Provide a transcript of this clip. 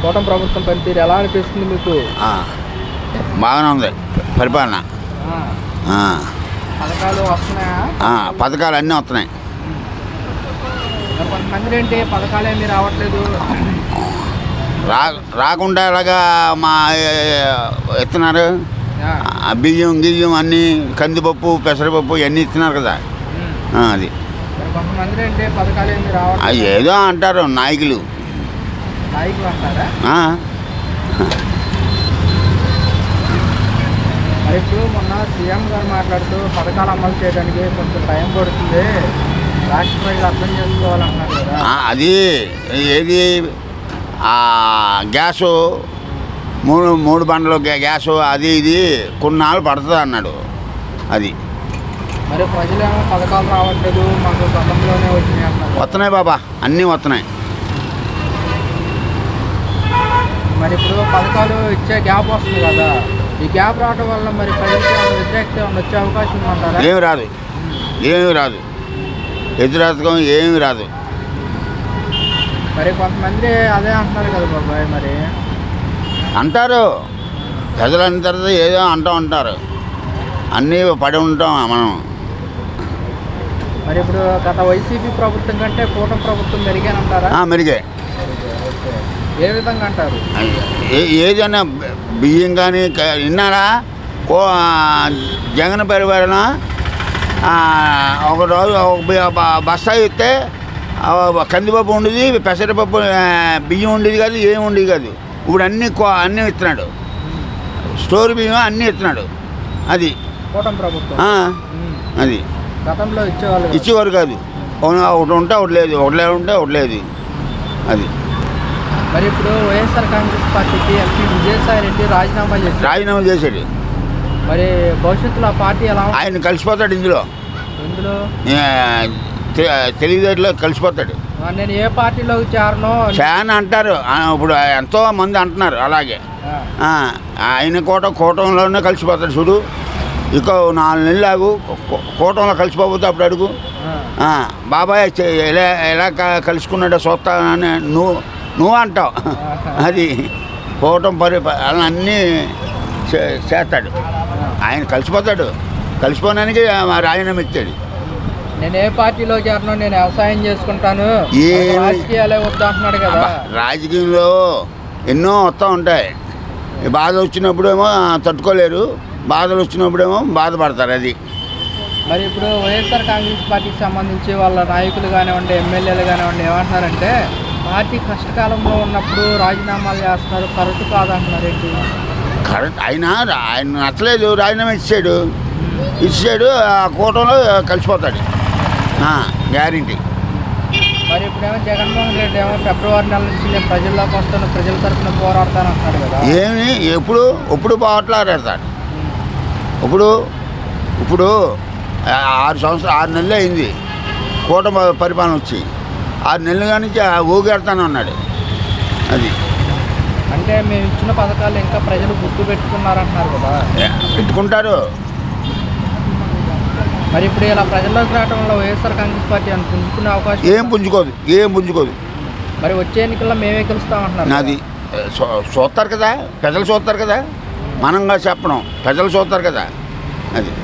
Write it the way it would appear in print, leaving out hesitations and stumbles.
కూటమి ప్రభుత్వం పనితీరు ఎలా అనిపిస్తుంది మీకు? బాగానే ఉంది పరిపాలన. పథకాలు వస్తున్నాయా? పథకాలు అన్నీ వస్తున్నాయి. కొంతమంది ఏంటి పథకాలు ఏమీ రావట్లేదు, రాకుండా ఎలాగా మా ఇస్తున్నారు. బియ్యం గియ్యం అన్నీ కందిపప్పు పెసరపప్పు ఇవన్నీ ఇస్తున్నారు కదా. అది కొంతమంది ఏంటి పథకాలు ఏమీ రావట్లేదు ఏదో అంటారు నాయకులు అంటారా? మరి ఇప్పుడు మొన్న సీఎం గారు మాట్లాడుతూ పథకాలు అమలు చేయడానికి కొంచెం టైం పడుతుంది, రాష్ట్ర ప్రజలు అర్థం చేసుకోవాలంటున్నారు కదా. అది ఏది గ్యాసు మూడు బండ్లు గ్యాసు అది ఇది కొన్నాళ్ళు పడుతుంది అన్నాడు. అది మరి ప్రజలేమో పథకాలు రావట్లేదు, మాకు గతంలోనే వచ్చినాయి అన్నారు. వస్తున్నాయి బాబా, అన్నీ వస్తున్నాయి. మరి ఇప్పుడు పథకాలు ఇచ్చే గ్యాప్ వస్తుంది కదా, ఈ గ్యాప్ రావడం వల్ల మరి ప్రజలకు వ్యతిరేకత వచ్చే అవకాశం ఉందంటారా? ఏమి రాదు వ్యతిరేకం ఏమి రాదు. మరి కొంతమంది అదే అంటున్నారు కదా బాబాయ్. మరి అంటారు ప్రజలంతా ఏదో అంటూ ఉంటారు, అన్నీ పడి ఉంటాం మనం. మరి ఇప్పుడు గత వైసీపీ ప్రభుత్వం కంటే కూటమి ప్రభుత్వం మెరుగేనంటారా? మెరుగే. ఏ విధంగా అంటారు? ఏదైనా బియ్యం కానీ విన్నారా? జగన్ పరిపాలన ఒక రోజు ఒక బస్తా ఇస్తే కందిపప్పు ఉండేది, పెసరపప్పు బియ్యం ఉండేది కాదు, ఏమి ఉండేది కాదు. ఇప్పుడు అన్నీ ఇస్తున్నాడు, స్టోర్ బియ్యం అన్నీ ఇస్తున్నాడు. అది కూటమి ప్రభుత్వం. అది గతంలో ఇచ్చేవారు కాదు. ఒకటి ఉంటే ఒకటి లేదు, ఒకటి లేదు. అది మరి ఇప్పుడు వైఎస్ఆర్ కాంగ్రెస్ పార్టీకి ఎంపీ విజయసాయి రెడ్డి రాజీనామా చేశాడు. మరి భవిష్యత్తులో ఆ పార్టీ ఎలా ఆయన కలిసిపోతాడు ఇందులో తెలుగుదేశంలో కలిసిపోతాడు. నేను ఏ పార్టీలోకి చేరను చాలా అంటారు. ఇప్పుడు ఎంతో మంది అంటున్నారు అలాగే. ఆయన కూటమిలోనే కలిసిపోతాడు. చూడు ఇక 4 నెలలు ఆగు, కూటమిలో కలిసిపోతే అప్పుడు అడుగు. బాబాయ్ ఎలా కలుసుకున్నాడో చూస్తానని నువ్వు అంటావు. అది కూటమి అన్నీ చేస్తాడు. ఆయన కలిసిపోతాడు. కలిసిపోవడానికి రాజీనామా ఇచ్చాడు. నేను ఏ పార్టీలో చేరను, నేను వ్యవసాయం చేసుకుంటాను, రాజకీయాలే వద్దు అంటున్నాడు కదా. రాజకీయంలో ఎన్నో వస్తూ ఉంటాయి. బాధ వచ్చినప్పుడేమో తట్టుకోలేరు, బాధలు వచ్చినప్పుడేమో బాధపడతారు. అది మరి ఇప్పుడు వైఎస్ఆర్ కాంగ్రెస్ పార్టీకి సంబంధించి వాళ్ళ నాయకులు కానివ్వండి, ఎమ్మెల్యేలు కానివ్వండి ఏమంటున్నారంటే పార్టీ కష్టకాలంలో ఉన్నప్పుడు రాజీనామాలు చేస్తున్నారు, కరెక్ట్ కాదంటున్నారు. ఏంటి కరెక్ట్? ఆయన నచ్చలేదు, రాజీనామా ఇచ్చాడు. ఆ కూటమిలో కలిసిపోతాడు గ్యారెంటీ. మరి ఇప్పుడేమో జగన్మోహన్ రెడ్డి ఏమో ఫిబ్రవరి నెల నుంచి నేను ప్రజల్లోకి వస్తాను, ప్రజల తరఫున పోరాడతాను అంటున్నాడు కదా. ఎప్పుడు పోట్లాడతాడు. ఇప్పుడు 6 నెలలు అయింది కూటమి పరిపాలన వచ్చి. 6 నెలల నుంచి ఊగెడతాను అన్నాడు. అది అంటే మేము ఇచ్చిన పథకాలు ఇంకా ప్రజలు గుర్తు పెట్టుకున్నారంటున్నారు కదా. పెట్టుకుంటారు. మరి ఇప్పుడు ఇలా ప్రజల్లోకి రావడం వల్ల వైఎస్ఆర్ కాంగ్రెస్ పార్టీ అని పుంజుకునే అవకాశం ఏం పుంజుకోదు. మరి వచ్చే ఎన్నికల్లో మేమే గెలుస్తామంటున్నారు. అది చూస్తారు కదా, ప్రజలు చూస్తారు కదా, మనంగా చెప్పడం, ప్రజలు చూస్తారు కదా. అది